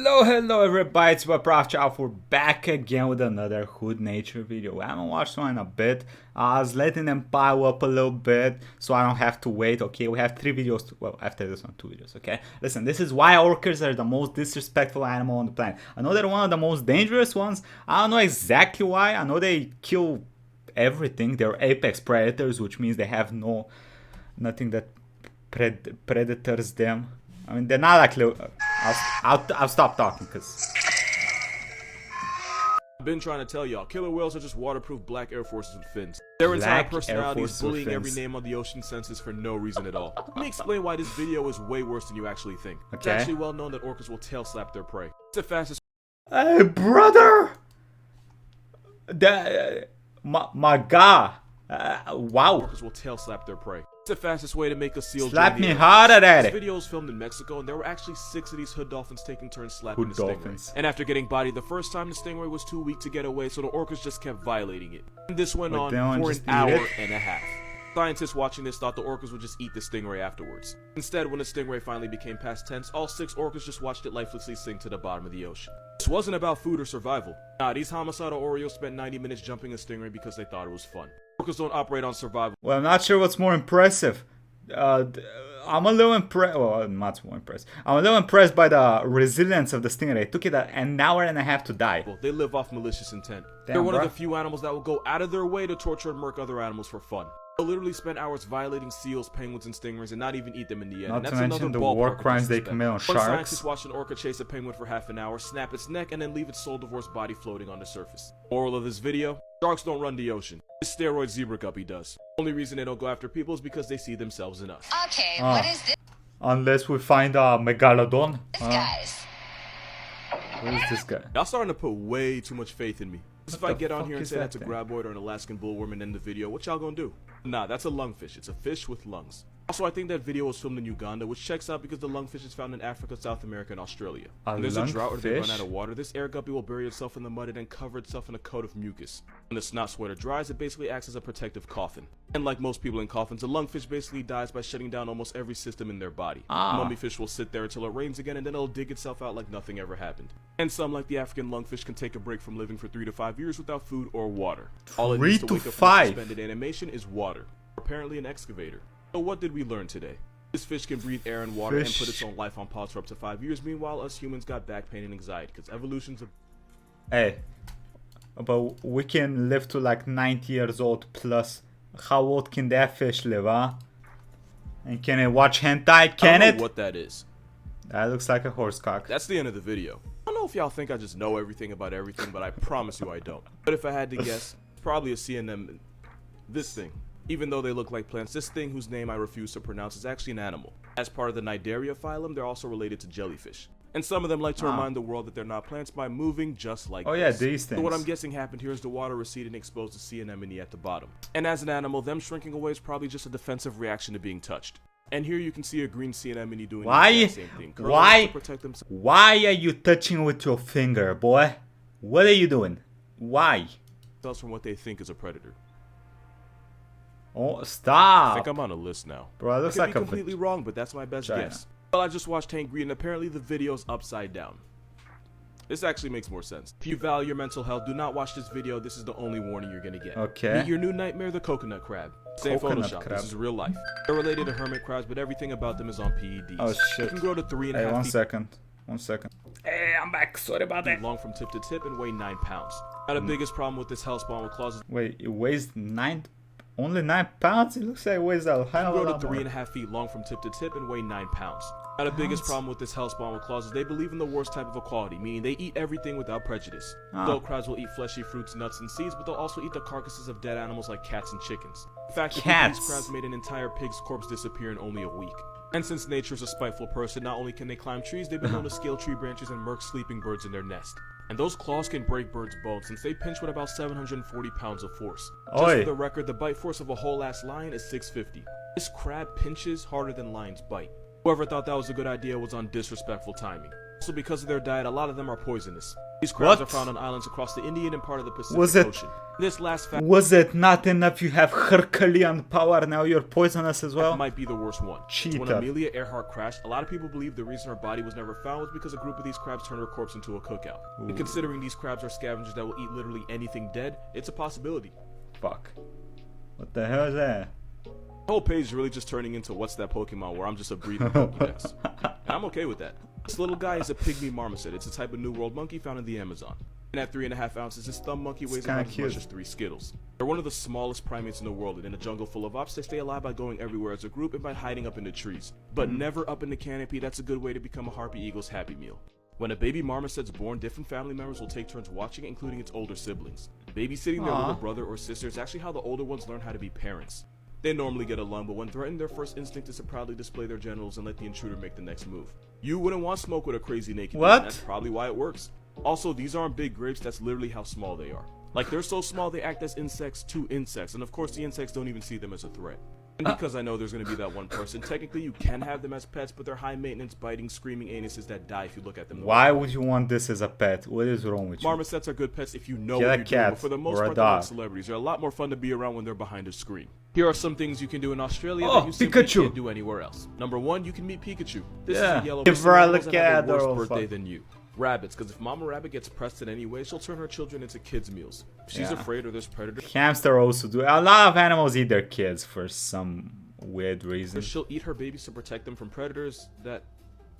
Hello everybody, it's Proftrof. We're back again with another Hood Nature video. I haven't watched one in a bit. I was letting them pile up a little bit so I don't have to wait. Okay, we have 3 videos, well, after this one, 2 videos, okay? Listen, this is why orcas are the most disrespectful animal on the planet. I know they're one of the most dangerous ones. I don't know exactly why. I know they kill everything. They're apex predators, which means they have nothing that predators them. I mean, they're not like little... I'll stop talking because I've been trying to tell y'all, killer whales are just waterproof black Air Forces with fins. Their entire personality is bullying every name on the ocean census for no reason at all. Let me explain why this video is way worse than you actually think. Okay. It's actually well known that orcas will tail slap their prey. It's the fastest. Hey brother! My god! Wow. Orcas will tail slap their prey. It's the fastest way to make a seal. Slap me harder at it. This video was filmed in Mexico, and there were actually 6 of these hood dolphins taking turns slapping the stingray. And after getting bodied the first time, the stingray was too weak to get away, so the orcas just kept violating it. And this went on for an hour and a half. Scientists watching this thought the orcas would just eat the stingray afterwards. Instead, when the stingray finally became past tense, all 6 orcas just watched it lifelessly sink to the bottom of the ocean. This wasn't about food or survival. Nah, these homicidal Oreos spent 90 minutes jumping a stingray because they thought it was fun. Orcas don't operate on survival. Well, I'm not sure what's more impressive. I'm a little impressed. Well, I'm not more impressed. I'm a little impressed by the resilience of the stingray. It took it an hour and a half to die. Well, they live off malicious intent. Damn, they're one of the few animals that will go out of their way to torture and murk other animals for fun. They'll literally spend hours violating seals, penguins, and stingrays and not even eat them in the end. Not to mention the war crimes they commit on sharks. Scientists watched an orca chase a penguin for half an hour, snap its neck, and then leave its soul-divorced body floating on the surface. Moral of this video: sharks don't run the ocean. This steroid zebra guppy does. Only reason they don't go after people is because they see themselves in us. Okay, what is this? Unless we find a megalodon. Guys. Where is this guy? Y'all starting to put way too much faith in me. If I get on here and say that's a graboid or an Alaskan bullworm and end the video, what y'all gonna do? Nah, that's a lungfish. It's a fish with lungs. Also, I think that video was filmed in Uganda, which checks out because the lungfish is found in Africa, South America, and Australia. When there's a drought or they run out of water, this air guppy will bury itself in the mud and then cover itself in a coat of mucus. When the snot sweater dries, it basically acts as a protective coffin. And like most people in coffins, a lungfish basically dies by shutting down almost every system in their body. Mummy fish will sit there until it rains again, and then it'll dig itself out like nothing ever happened. And some, like the African lungfish, can take a break from living for 3 to 5 years without food or water. All it needs to wake up from suspended animation is water. Apparently an excavator. So what did we learn today? This fish can breathe air and water and put its own life on pause for up to 5 years. Meanwhile, us humans got back pain and anxiety because evolution's a... Hey, but we can live to like 90 years old plus. How old can that fish live, huh? And can it watch hentai? Can it? I don't know what that is. That looks like a horse cock. That's the end of the video. I don't know if y'all think I just know everything about everything, but I promise you I don't. But if I had to guess, it's probably a CNM. This thing. Even though they look like plants, this thing whose name I refuse to pronounce is actually an animal. As part of the Cnidaria phylum, they're also related to jellyfish. And some of them like to remind the world that they're not plants by moving just like this. Yeah, these things. So what I'm guessing happened here is the water receded and exposed the sea anemone at the bottom. And as an animal, them shrinking away is probably just a defensive reaction to being touched. And here you can see a green sea anemone doing the same thing. Why? To protect themselves. Why are you touching with your finger, boy? What are you doing? Why? From what they think is a predator. Oh, stop! I think I'm on a list now. Bro, it looks like a completely wrong, but that's my best guess. Well, I just watched Hank Green, and apparently the video's upside down. This actually makes more sense. If you value your mental health, do not watch this video. This is the only warning you're gonna get. Okay. Meet your new nightmare, the coconut crab. Same Photoshop. Crab. This is real life. They're related to hermit crabs, but everything about them is on PEDs. Oh shit. You can grow to 3.5 feet. One second. Hey, I'm back. Sorry about that. Long from tip to tip and weigh 9 pounds. Now the biggest problem with this hellspawn with claws is... Wait, it weighs only 9 pounds? It looks like it weighs a hell of a lot more. Grow to 3.5 feet long from tip to tip and weigh 9 pounds. Now the biggest problem with this hellspawn with claws is they believe in the worst type of equality, meaning they eat everything without prejudice. Adult crabs will eat fleshy fruits, nuts, and seeds, but they'll also eat the carcasses of dead animals like cats and chickens. In fact, these crabs made an entire pig's corpse disappear in only a week. And since nature is a spiteful person, not only can they climb trees, they've been known to scale tree branches and murk sleeping birds in their nest. And those claws can break birds' bones since they pinch with about 740 pounds of force. Just for the record, the bite force of a whole-ass lion is 650. This crab pinches harder than lions bite. Whoever thought that was a good idea was on disrespectful timing. Also, because of their diet, a lot of them are poisonous. These crabs are found on islands across the Indian and part of the Pacific Ocean. This last fact was it not enough you have Herculean power, now you're poisonous as well? might be the worst one. Cheetah. When Amelia Earhart crashed, a lot of people believe the reason her body was never found was because a group of these crabs turned her corpse into a cookout. And considering these crabs are scavengers that will eat literally anything dead, it's a possibility. Fuck. What the hell is that? The whole page is really just turning into what's that Pokemon where I'm just a breathing Pokédex. And I'm okay with that. This little guy is a pygmy marmoset. It's a type of New World monkey found in the Amazon. And at 3.5 ounces, his thumb monkey weighs about as much as 3 Skittles. They're one of the smallest primates in the world, and in a jungle full of ops, they stay alive by going everywhere as a group and by hiding up in the trees. But never up in the canopy. That's a good way to become a harpy eagle's happy meal. When a baby marmoset's born, different family members will take turns watching it, including its older siblings. Babysitting their little brother or sister is actually how the older ones learn how to be parents. They normally get along, but when threatened, their first instinct is to proudly display their genitals and let the intruder make the next move. You wouldn't want smoke with a crazy naked man, that's probably why it works. Also, these aren't big grapes, that's literally how small they are. Like, they're so small they act as insects to insects, and of course the insects don't even see them as a threat. And because I know there's going to be that one person, technically you can have them as pets, but they're high maintenance, biting, screaming anuses that die if you look at them. Why would you want this as a pet? What is wrong with you? Marmosets are good pets if you know what you're doing, but for the most part they're not celebrities. They're a lot more fun to be around when they're behind a screen. Here are some things you can do in Australia that you simply can't do anywhere else. Number 1, you can meet Pikachu. This is a yellow animal that has a worse birthday than you. Rabbits, because if Mama Rabbit gets pressed in any way, she'll turn her children into kids' meals. If she's afraid or there's predators, hamster also do. A lot of animals eat their kids for some weird reason. She'll eat her babies to protect them from predators that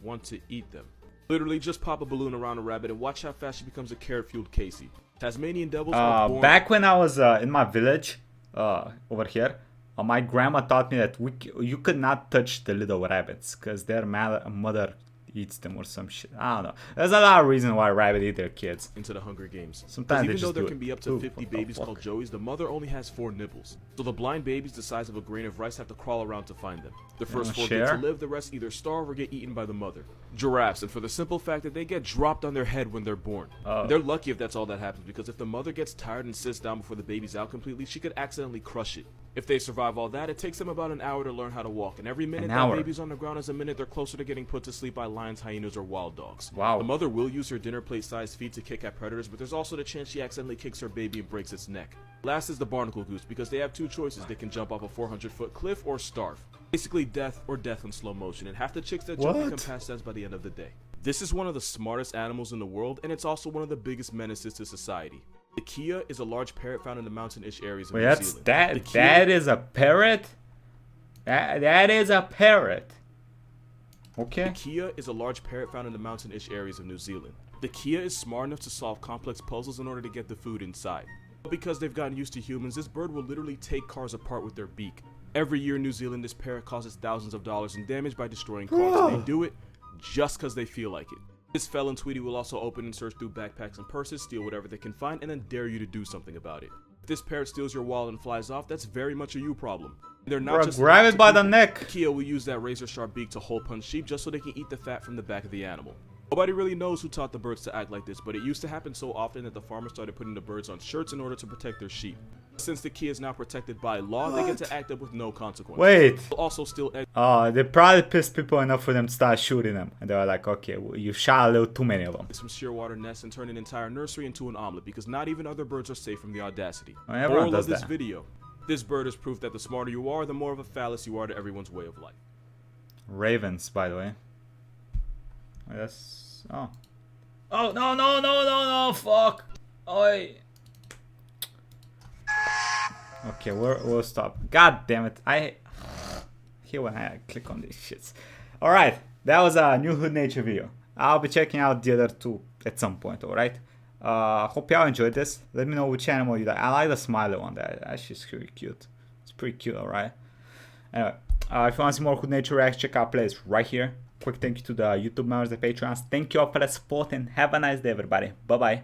want to eat them. Literally, just pop a balloon around a rabbit and watch how fast she becomes a carrot-fueled Casey. Tasmanian devils are born. Back when I was in my village, over here, my grandma taught me that you could not touch the little rabbits because their mother eats them or some shit. I don't know. There's a lot of reasons why rabbits eat their kids. Into the Hunger Games. Sometimes even though there can be up to 50 babies called joeys, the mother only has 4 nipples. So the blind babies the size of a grain of rice have to crawl around to find them. The first 4 get to live, the rest either starve or get eaten by the mother. Giraffes, and for the simple fact that they get dropped on their head when they're born. They're lucky if that's all that happens, because if the mother gets tired and sits down before the baby's out completely, she could accidentally crush it. If they survive all that, it takes them about an hour to learn how to walk, and every minute that baby's on the ground is a minute they're closer to getting put to sleep by lions, hyenas, or wild dogs. The mother will use her dinner plate-sized feet to kick at predators, but there's also the chance she accidentally kicks her baby and breaks its neck. Last is the barnacle goose, because they have 2 choices. They can jump off a 400-foot cliff or starve. Basically death or death in slow motion, and half the chicks that jump become past tense by the end of the day. This is one of the smartest animals in the world, and it's also one of the biggest menaces to society. The kia is a large parrot found in the mountain-ish areas of New Zealand. That is a parrot? That is a parrot. Okay. The kia is a large parrot found in the mountain-ish areas of New Zealand. The kia is smart enough to solve complex puzzles in order to get the food inside. But because they've gotten used to humans, this bird will literally take cars apart with their beak. Every year in New Zealand, this parrot causes thousands of dollars in damage by destroying cars, and they do it just because they feel like it. This felon Tweety will also open and search through backpacks and purses, steal whatever they can find, and then dare you to do something about it. If this parrot steals your wallet and flies off, that's very much a you problem. They're not just grab it by the neck. Kia will use that razor-sharp beak to hole punch sheep just so they can eat the fat from the back of the animal. Nobody really knows who taught the birds to act like this, but it used to happen so often that the farmers started putting the birds on shirts in order to protect their sheep. Since the kia is now protected by law, they get to act up with no consequences. Wait. They'll also still they probably pissed people enough for them to start shooting them. And they were like, okay, well, you shot a little too many of them. Some shearwater nests and turn an entire nursery into an omelet, because not even other birds are safe from the audacity. Everyone does this video. This bird is proof that the smarter you are, the more of a phallus you are to everyone's way of life. Ravens, by the way. That's... Oh, no, fuck. Oi. Okay, we'll stop. God damn it. I hate when I click on these shits. Alright, that was a new Hood Nature video. I'll be checking out the other 2 at some point, alright? Hope y'all enjoyed this. Let me know which animal you like. I like the smiley one. That shit's pretty cute. It's pretty cute, alright? Anyway, if you want to see more Hood Nature reacts, check out playlists right here. Quick thank you to the YouTube members, the Patreons. Thank you all for the support and have a nice day, everybody. Bye-bye.